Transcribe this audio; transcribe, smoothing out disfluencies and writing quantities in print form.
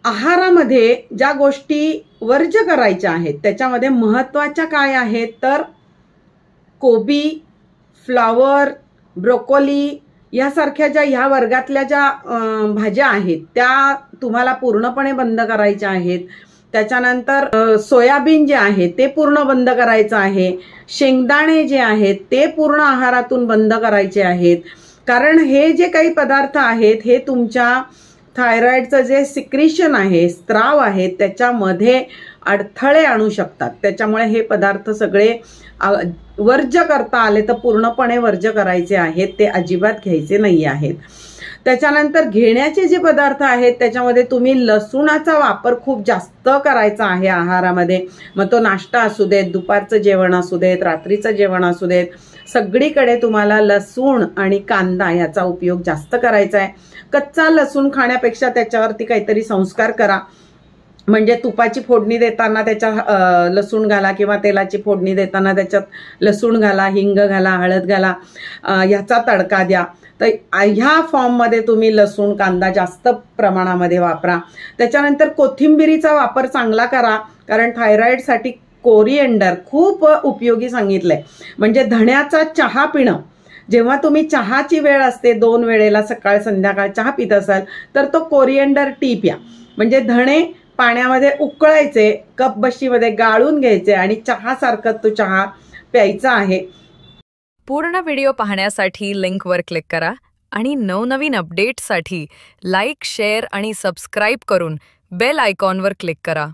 आहारामध्ये ज्या गोष्टी वर्ज्य करायच्या आहेत त्याच्यामध्ये महत्त्वाच्या काय आहेत तर कोबी, फ्लॉवर, ब्रोकोली यासारख्या ज्या ह्या वर्गातल्या ज्या भाज्या आहेत त्या तुम्हाला पूर्णपणे बंद करायच्या आहेत। त्याच्यानंतर सोयाबीन जे आहे ते पूर्ण बंद करायचं आहे। शेंगदाणे जे आहेत ते पूर्ण आहारातून बंद करायचे आहेत, कारण हे जे काही पदार्थ आहेत हे तुमच्या थायरॉइडचं जे सिक्रिशन आहे, स्त्राव आहे, त्याच्यामध्ये अडथळे आणू शकतात। त्याच्यामुळे हे पदार्थ सगळे वर्ज्य करता आले तर पूर्णपणे वर्ज्य करायचे आहेत, ते अजिबात घ्यायचे नाही आहेत। त्याच्यानंतर घेण्याचे जे पदार्थ आहेत त्याच्यामध्ये तुम्ही लसूणाचा वापर खूप जास्त करायचा आहे आहारामध्ये। मग तो नाश्ता असू देत, दुपारचं जेवण असू देत, रात्रीचं जेवण असू देत, सगळीकडे तुम्हाला लसूण आणि कांदा याचा उपयोग जास्त करायचा आहे। कच्चा लसूण खाण्यापेक्षा त्याच्यावरती काहीतरी संस्कार करा, म्हणजे तुपाची फोडणी देताना त्याच्यात लसूण घाला किंवा तेलाची फोडणी देताना त्याच्यात लसूण घाला, हिंग घाला, हळद घाला, ह्याचा तडका द्या। तर ह्या फॉर्ममध्ये तुम्ही लसूण कांदा जास्त प्रमाणामध्ये वापरा। त्याच्यानंतर कोथिंबिरीचा वापर चांगला करा, कारण थायरॉइडसाठी कोरिएंडर खूप उपयोगी सांगितलंय। म्हणजे धण्याचा चहा पिणं, जेव्हा तुम्ही चहाची वेळ असते 2 वेळेला सकाळ संध्याकाळ चहा पित असाल तर तो कोरिएंडर टी प्या। म्हणजे धणे पाण्यामध्ये उकळायचे, कप बशीमध्ये गाळून घ्यायचे आणि चहासारखं तो चहा प्यायचा आहे। पूर्ण व्हिडिओ पाहण्यासाठी लिंकवर क्लिक करा आणि नवनवीन अपडेट्ससाठी लाईक, शेअर आणि सबस्क्राईब करून बेल आयकॉनवर क्लिक करा।